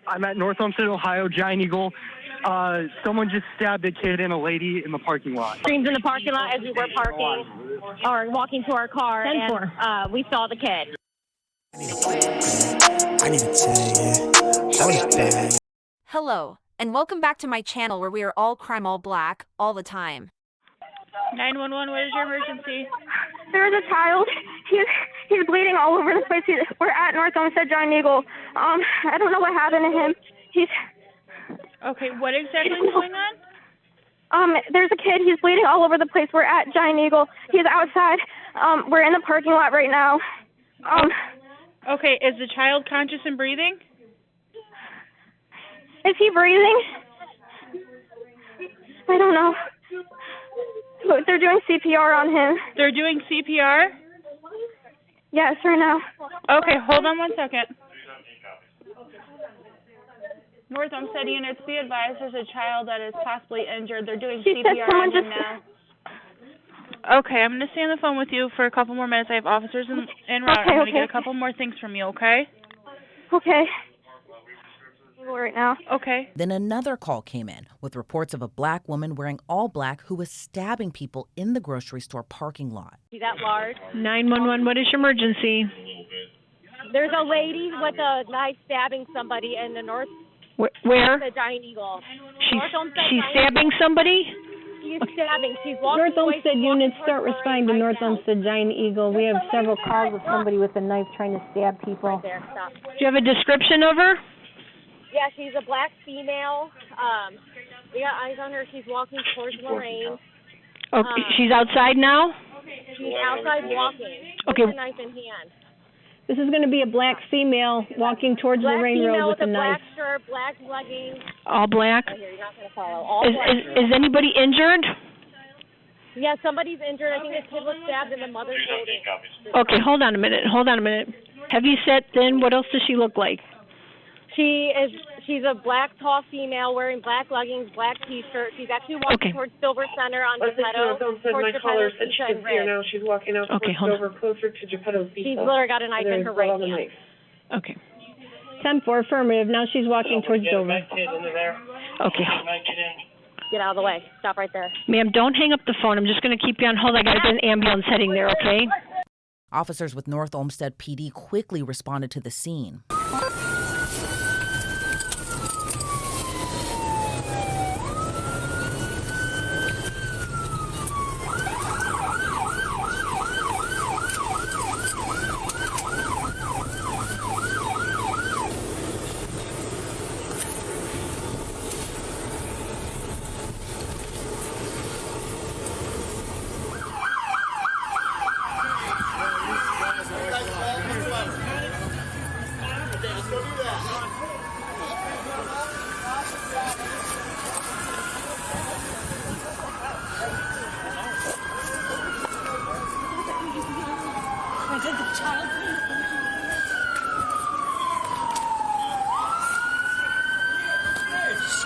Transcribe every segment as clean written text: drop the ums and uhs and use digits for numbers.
I'm at North Olmstead, Ohio, Giant Eagle. Someone just stabbed a kid and a lady in the parking lot. Screams in the parking lot as we were parking or walking to our car, and we saw the kid. I need to tell you, that was bad. Hello, and welcome back to my channel where we are all crime, all black, all the time. 911, what is your emergency? There is a child. He's bleeding all over the place. We're at North Olmstead, Giant Eagle. I don't know what happened to him. Okay, what exactly is going on? There's a kid. He's bleeding all over the place. We're at Giant Eagle. He's outside. We're in the parking lot right now. Okay, is the child conscious and breathing? Is he breathing? I don't know. But they're doing CPR on him. They're doing CPR? Yes, right now. Okay, hold on 1 second. North Olmstead units, be advised there's a child that is possibly injured. They're doing CPR on him now. Okay, I'm going to stay on the phone with you for a couple more minutes. I have officers en route. I'm going to get a couple more things from you, okay? Okay. Right now. Okay. Then another call came in with reports of a black woman wearing all black who was stabbing people in the grocery store parking lot. See that large? 911, what is your emergency? There's a lady with a knife stabbing somebody in the North. Where? The Giant Eagle. She's stabbing somebody? She's stabbing. She's walking North Olmstead units, start responding to North Olmstead Giant Eagle. We have several calls with somebody with a knife trying to stab people. Right there, stop. Do you have a description of her? Yeah, she's a black female. We got eyes on her. She's walking towards Lorraine. Okay, she's outside now? She's outside walking. Okay. With a knife in hand. This is going to be a black female walking towards Lorraine Road with a knife. Black shirt, black leggings. All black? Right here, you're not going to follow. All black. Is anybody injured? Yeah, somebody's injured. I think this kid was stabbed in the mother's shoulder. Okay, hold on a minute. Have you set then? What else does she look like? She's a black, tall female wearing black leggings, black T-shirt. She's actually walking towards Silver Center on Geppetto. My caller said she can see her now. She's walking out towards Silver, closer to Geppetto's Pizza. She's literally got a knife in her right hand. Okay. 10-4, affirmative. Now she's walking towards Dover. Okay. Get out of the way. Stop right there. Ma'am, don't hang up the phone. I'm just going to keep you on hold. I got to get an ambulance heading there, okay? Officers with North Olmstead PD quickly responded to the scene.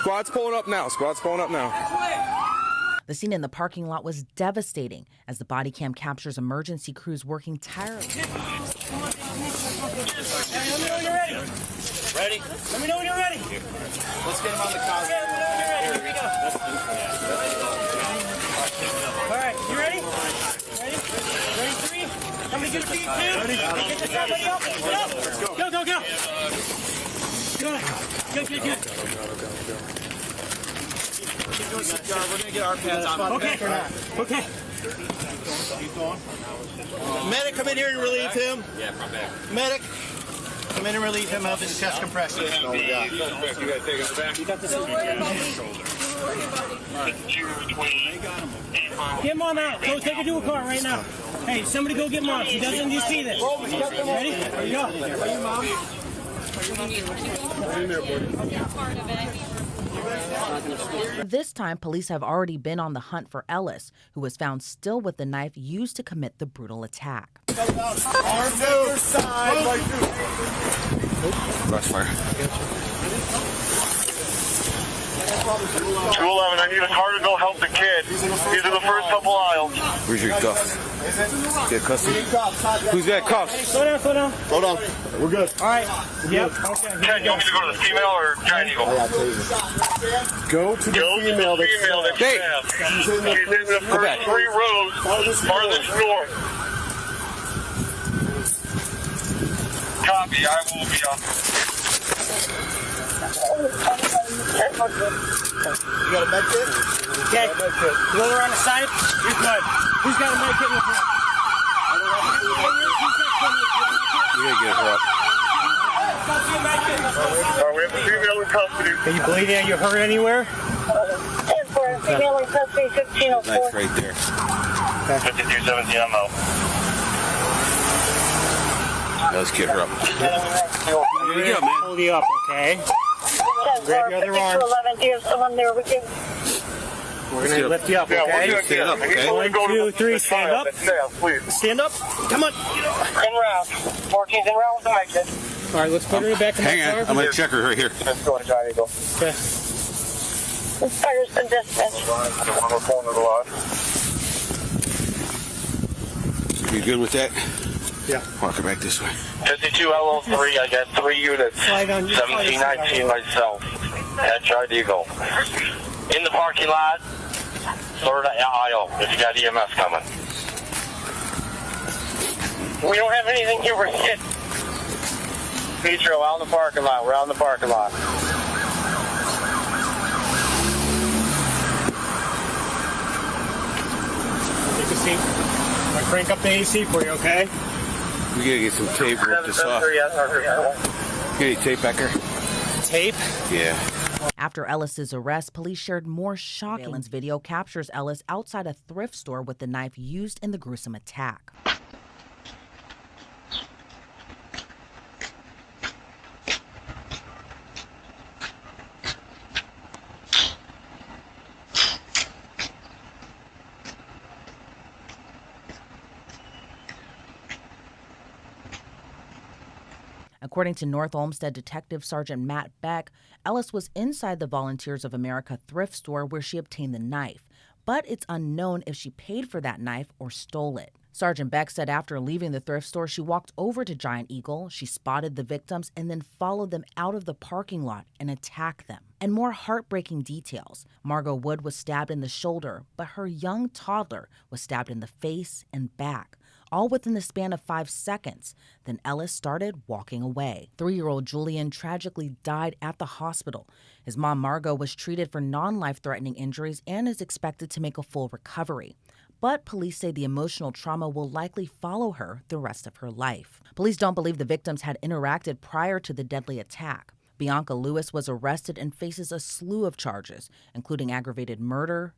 Squad's pulling up now. The scene in the parking lot was devastating as the body cam captures emergency crews working tirelessly. Ready? Let me know when you're ready. Let's get him on the car. Here we go. All right, you ready? Ready, three? Somebody get a beat, two. Ready? Get this somebody up. Let's go. Go. Good. We're going to get our pads on. Okay. Medic, come in here and relieve him. Yeah, from back. Medic, come in and relieve him of his chest compression. You got to take him back. You got this. Get him on out. Go take her to a car right now. Hey, somebody go get Mom. She doesn't you see this. Ready? There you go. Are you Mom? This time, police have already been on the hunt for Ellis, who was found still with the knife used to commit the brutal attack. Arms at your side. Crossfire. 211, I need a car to go help the kid. He's in the first couple aisles. Where's your cuffs? Get custody? Who's got cuffs? Slow down. Hold on. We're good. All right. Yep. Okay. Ken, you want me to go to the female or Giant Eagle? Go to the female that you have. She's in the first 3 rows, farthest north. Copy, I will be up. You got a med kit? Okay. Roll her on the side. You're good. Who's got a med kit in the front? We gotta get her up. We have a female in custody. Are you bleeding? Are you hurt anywhere? Female in custody, 1504. Knife right there. 5217, I'm out. Let's get her up. Here you go, man. Hold you up, okay? Grab your other arm. 11, do you have someone there with you? We're going to lift you up, okay? Stand up, okay? 1, 2, 3, stand up. Stand up. Come on. En route. 14's en route with the med kit. All right, let's put her back in the car. Hang on, I'm going to check her right here. Let's go to Giant Eagle. Okay. Fire's been dispatched. We're pulling to the lot. You good with that? Yeah. Walk her back this way. 52 LO3, I got 3 units. 1719 myself at Giant Eagle. In the parking lot, third aisle, if you got EMS coming. We don't have anything here for kids. Petro, out in the parking lot. We're out in the parking lot. Take a seat. I'll crank up the AC for you, okay? We gotta get some tape, rip this off. Get any tape back here? Tape? Yeah. After Ellis's arrest, police shared more shocking. Surveillance video captures Ellis outside a thrift store with the knife used in the gruesome attack. According to North Olmstead Detective Sergeant Matt Beck, Ellis was inside the Volunteers of America thrift store where she obtained the knife, but it's unknown if she paid for that knife or stole it. Sergeant Beck said after leaving the thrift store, she walked over to Giant Eagle, she spotted the victims, and then followed them out of the parking lot and attacked them. And more heartbreaking details. Margot Wood was stabbed in the shoulder, but her young toddler was stabbed in the face and back, all within the span of 5 seconds. Then Ellis started walking away. 3-year-old Julian tragically died at the hospital. His mom, Margot, was treated for non-life-threatening injuries and is expected to make a full recovery. But police say the emotional trauma will likely follow her the rest of her life. Police don't believe the victims had interacted prior to the deadly attack. Bionca Ellis was arrested and faces a slew of charges, including aggravated murder,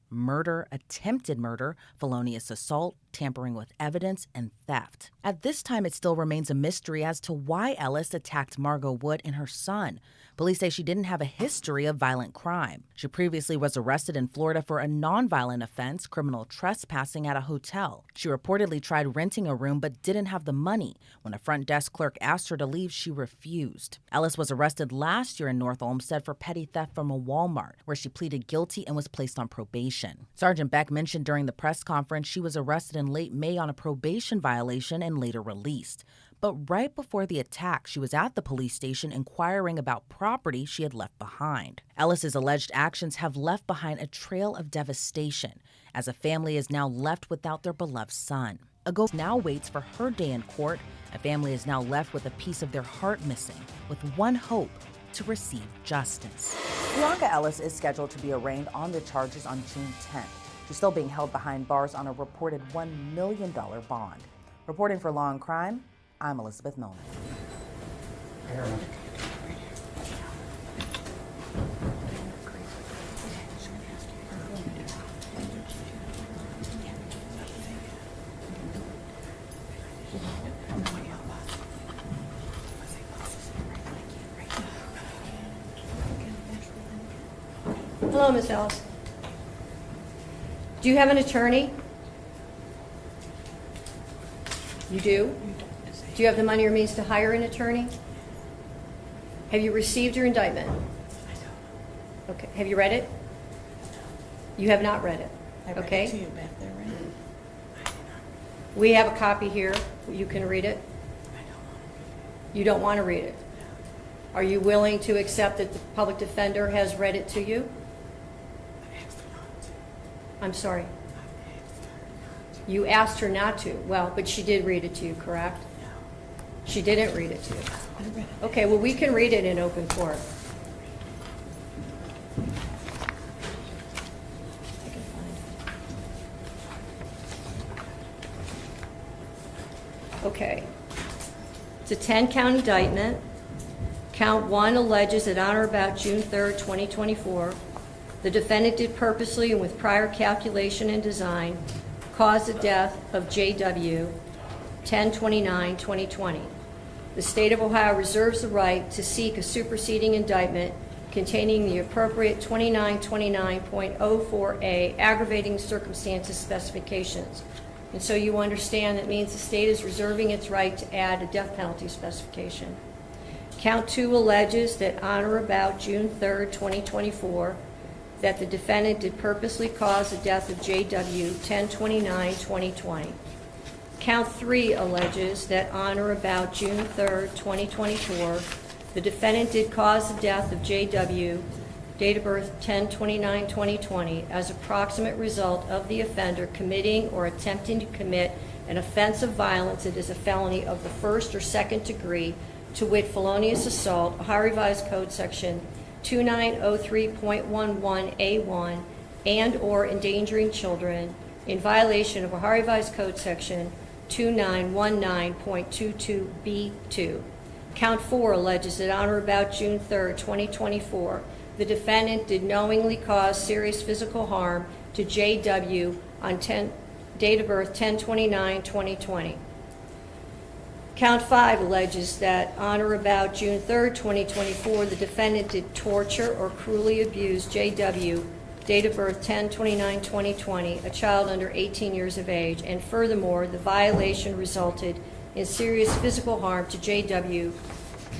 attempted murder, felonious assault, tampering with evidence, and theft. At this time, it still remains a mystery as to why Ellis attacked Margot Wood and her son. Police say she didn't have a history of violent crime. She previously was arrested in Florida for a nonviolent offense, criminal trespassing at a hotel. She reportedly tried renting a room but didn't have the money. When a front desk clerk asked her to leave, she refused. Ellis was arrested last year in North Olmstead for petty theft from a Walmart, where she pleaded guilty and was placed on probation. Sergeant Beck mentioned during the press conference she was arrested in late May on a probation violation and later released. But right before the attack, she was at the police station inquiring about property she had left behind. Ellis's alleged actions have left behind a trail of devastation, as a family is now left without their beloved son. A ghost now waits for her day in court. A family is now left with a piece of their heart missing, with one hope: to receive justice. Bionca Ellis is scheduled to be arraigned on the charges on June 10th. She's still being held behind bars on a reported $1 million bond. Reporting for Law and Crime, I'm Elizabeth Milner. Hello, Miss Ellis. Do you have an attorney? You do? Do you have the money or means to hire an attorney? Have you received your indictment? Okay. Have you read it? You have not read it, I read okay? it to you back there, right? We have a copy here. You can read it. You don't want to read it. Are you willing to accept that the public defender has read it to you? I'm sorry. You asked her not to. Well, but she did read it to you, correct? She didn't read it to you. Okay, well, we can read it in open court. Okay. It's a 10-count indictment. Count 1 alleges that on or about June 3rd, 2024, the defendant did purposely and with prior calculation and design cause the death of J.W. 10/29/2020. The state of Ohio reserves the right to seek a superseding indictment containing the appropriate 2929.04a aggravating circumstances specifications. And so you understand that means the state is reserving its right to add a death penalty specification. Count 2 alleges that on or about June 3rd, 2024, that the defendant did purposely cause the death of J.W. 10/29/2020. Count 3 alleges that on or about June 3rd, 2024, the defendant did cause the death of J.W., date of birth 10/29/2020, as a proximate result of the offender committing or attempting to commit an offense of violence that is a felony of the first or second degree, to wit, felonious assault, Ohio Revised Code Section 2903.11A1, and or endangering children in violation of Ohio Revised Code Section 2919.22B2. Count 4 alleges that on or about June 3rd, 2024, the defendant did knowingly cause serious physical harm to J.W. on date of birth 10/29/2020. Count 5 alleges that on or about June 3rd, 2024, the defendant did torture or cruelly abuse J.W., date of birth 10/29/2020, a child under 18 years of age, and furthermore, the violation resulted in serious physical harm to J.W.,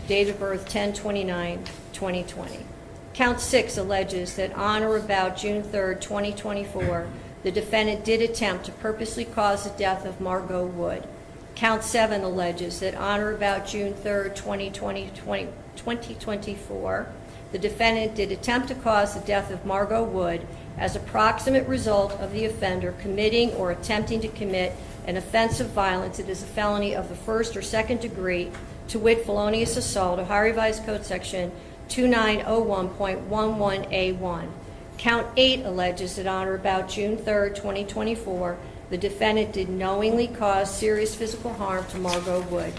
date of birth 10/29/2020. Count 6 alleges that on or about June 3rd, 2024, the defendant did attempt to purposely cause the death of Margot Wood. Count 7 alleges that on or about June 3rd, 2024, the defendant did attempt to cause the death of Margot Wood as a proximate result of the offender committing or attempting to commit an offense of violence that is a felony of the first or second degree, to wit, felonious assault, Ohio Revised Code Section 2901.11A1. Count 8 alleges that on or about June 3rd, 2024, the defendant did knowingly cause serious physical harm to Margot Wood.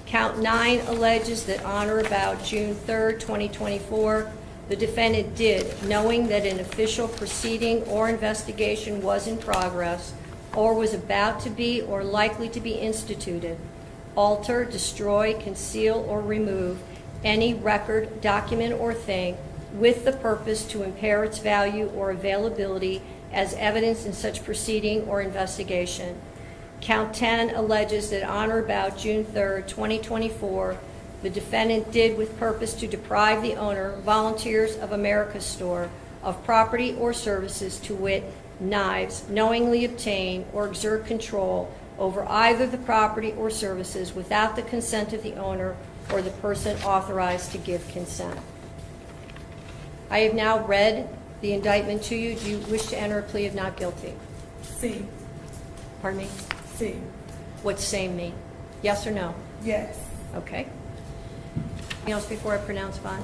Count 9 alleges that on or about June 3rd, 2024, the defendant did, knowing that an official proceeding or investigation was in progress or was about to be or likely to be instituted, alter, destroy, conceal, or remove any record, document, or thing with the purpose to impair its value or availability as evidence in such proceeding or investigation. Count 10 alleges that on or about June 3rd, 2024, the defendant did with purpose to deprive the owner, Volunteers of America store, of property or services, to wit, knives, knowingly obtain or exert control over either the property or services without the consent of the owner or the person authorized to give consent. I have now read the indictment to you. Do you wish to enter a plea of not guilty? C. Pardon me? C. What's same mean? Yes or no? Yes. Okay. Anything else before I pronounce bond?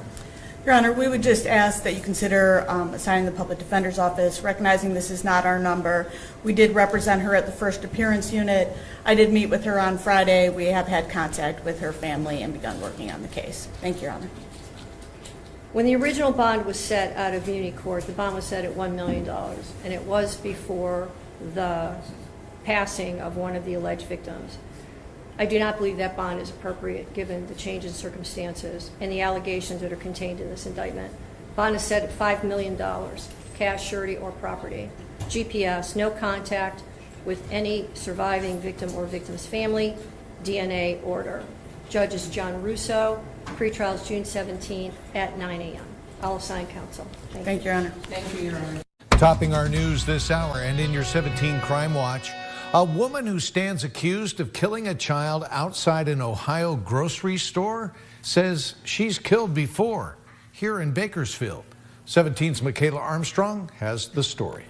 Your Honor, we would just ask that you consider assigning the Public Defender's Office, recognizing this is not our number. We did represent her at the first appearance unit. I did meet with her on Friday. We have had contact with her family and begun working on the case. Thank you, Your Honor. When the original bond was set out of Muni Court, the bond was set at $1 million, and it was before the passing of one of the alleged victims. I do not believe that bond is appropriate given the change in circumstances and the allegations that are contained in this indictment. Bond is set at $5 million, cash, surety, or property. GPS, no contact with any surviving victim or victim's family, DNA order. Judge is John Russo. Pretrial is June 17th at 9 a.m. I'll assign counsel. Thank you, Your Honor. Thank you, Your Honor. Topping our news this hour and in your 17 Crime Watch, a woman who stands accused of killing a child outside an Ohio grocery store says she's killed before here in Bakersfield. 17's Michaela Armstrong has the story.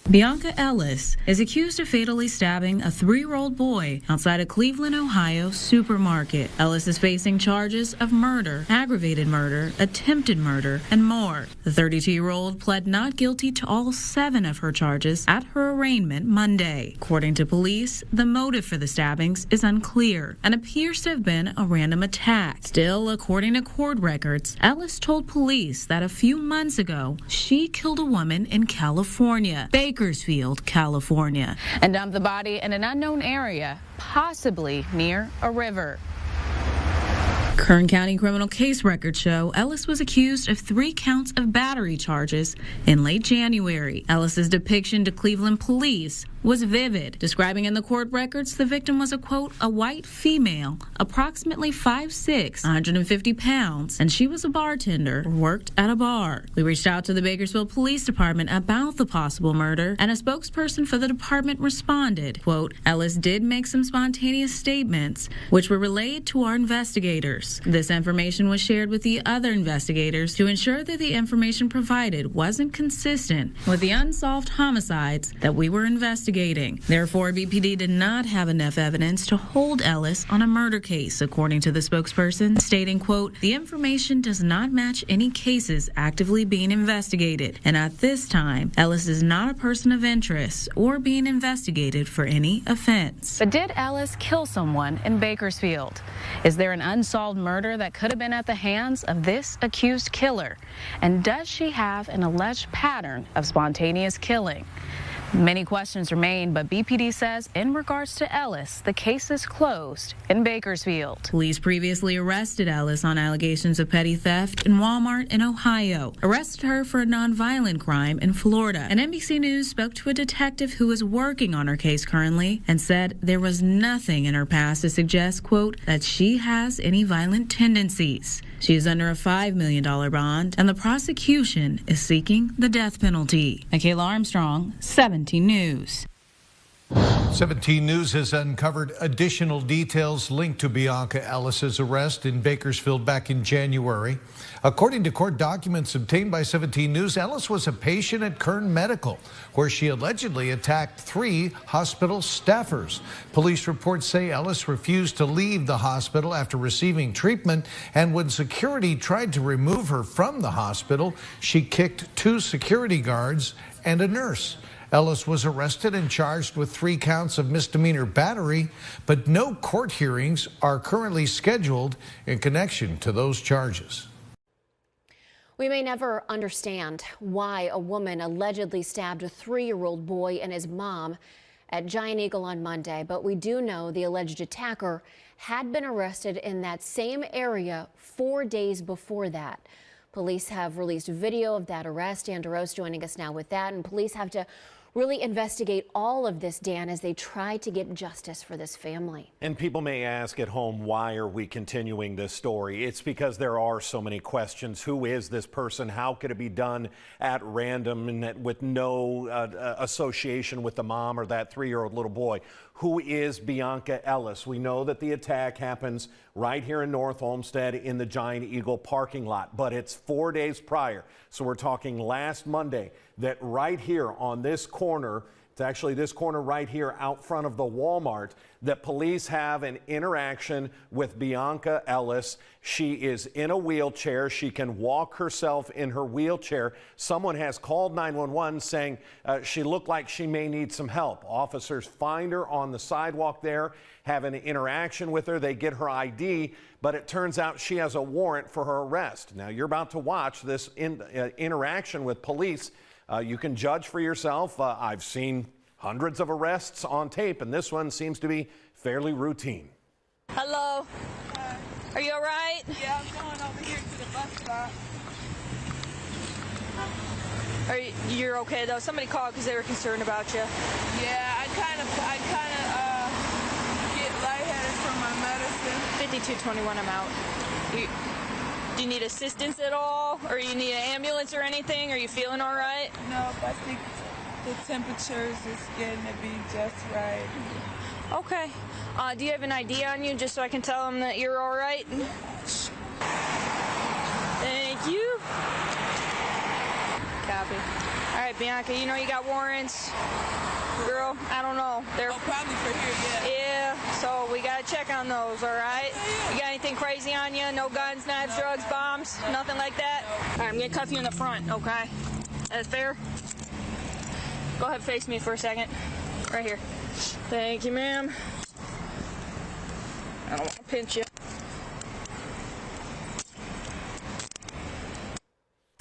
Bionca Ellis is accused of fatally stabbing a 3-year-old boy outside a Cleveland, Ohio supermarket. Ellis is facing charges of murder, aggravated murder, attempted murder, and more. The 32-year-old pled not guilty to all 7 of her charges at her arraignment Monday. According to police, the motive for the stabbings is unclear and appears to have been a random attack. Still, according to court records, Ellis told police that a few months ago, she killed a woman in California, Bakersfield, California, and dumped the body in an unknown area, possibly near a river. Kern County criminal case records show Ellis was accused of 3 counts of battery charges in late January. Ellis's depiction to Cleveland police was vivid, describing in the court records the victim was a, quote, a white female, approximately 5'6", 150 pounds, and she was a bartender who worked at a bar. We reached out to the Bakersfield Police Department about the possible murder, and a spokesperson for the department responded, quote, Ellis did make some spontaneous statements, which were relayed to our investigators. This information was shared with the other investigators to ensure that the information provided wasn't consistent with the unsolved homicides that we were investigating. Therefore, BPD did not have enough evidence to hold Ellis on a murder case, according to the spokesperson, stating, quote, the information does not match any cases actively being investigated, and at this time, Ellis is not a person of interest or being investigated for any offense. But did Ellis kill someone in Bakersfield? Is there an unsolved murder that could have been at the hands of this accused killer? And does she have an alleged pattern of spontaneous killing? Many questions remain, but BPD says in regards to Ellis, the case is closed in Bakersfield. Police previously arrested Ellis on allegations of petty theft in Walmart in Ohio, arrested her for a nonviolent crime in Florida. And NBC News spoke to a detective who is working on her case currently and said there was nothing in her past to suggest, quote, that she has any violent tendencies. She is under a $5 million bond, and the prosecution is seeking the death penalty. Michaela Armstrong, 17 News. 17 News has uncovered additional details linked to Bionca Ellis's arrest in Bakersfield back in January. According to court documents obtained by 17 News, Ellis was a patient at Kern Medical, where she allegedly attacked 3 hospital staffers. Police reports say Ellis refused to leave the hospital after receiving treatment, and when security tried to remove her from the hospital, she kicked 2 security guards and a nurse. Ellis was arrested and charged with 3 counts of misdemeanor battery, but no court hearings are currently scheduled in connection to those charges. We may never understand why a woman allegedly stabbed a 3-year-old boy and his mom at Giant Eagle on Monday, but we do know the alleged attacker had been arrested in that same area 4 days before that. Police have released video of that arrest. Dan DeRose joining us now with that, and police have to really investigate all of this, Dan, as they try to get justice for this family. And people may ask at home, why are we continuing this story? It's because there are so many questions. Who is this person? How could it be done at random and with no association with the mom or that 3-year-old little boy? Who is Bionca Ellis? We know that the attack happens right here in North Olmstead in the Giant Eagle parking lot, but it's 4 days prior. So we're talking last Monday that right here on this corner, it's actually this corner right here out front of the Walmart, that police have an interaction with Bionca Ellis. She is in a wheelchair. She can walk herself in her wheelchair. Someone has called 911 saying she looked like she may need some help. Officers find her on the sidewalk there, have an interaction with her. They get her ID, but it turns out she has a warrant for her arrest. Now, you're about to watch this interaction with police. You can judge for yourself. I've seen hundreds of arrests on tape, and this one seems to be fairly routine. Hello. Are you all right? Yeah, I'm going over here to the bus stop. You're okay though? Somebody called because they were concerned about you. Yeah, I kind of get lightheaded from my medicine. 5221, I'm out. Do you need assistance at all? Or you need an ambulance or anything? Are you feeling all right? No, but I think the temperatures is getting to be just right. Okay. Do you have an ID on you just so I can tell them that you're all right? Thank you. Copy. All right, Bionca, you know you got warrants. Girl, I don't know. They're probably for here, yeah. Yeah, so we got to check on those, all right? You got anything crazy on you? No guns, knives, drugs, bombs, nothing like that? All right, I'm going to cuff you in the front, okay? That's fair? Go ahead, face me for a second. Right here. Thank you, ma'am. I don't want to pinch you.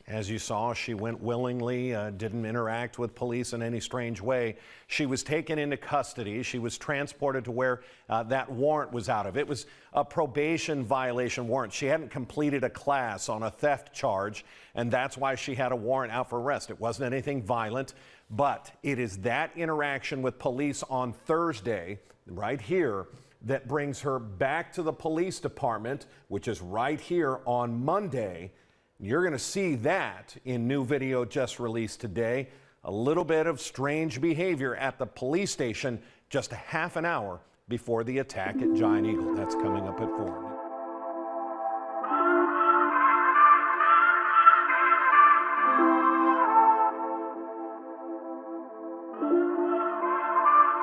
As you saw, she went willingly, didn't interact with police in any strange way. She was taken into custody. She was transported to where that warrant was out of. It was a probation violation warrant. She hadn't completed a class on a theft charge, and that's why she had a warrant out for arrest. It wasn't anything violent, but it is that interaction with police on Thursday, right here, that brings her back to the police department, which is right here on Monday. You're going to see that in new video just released today. A little bit of strange behavior at the police station just a half an hour before the attack at Giant Eagle. That's coming up at 4.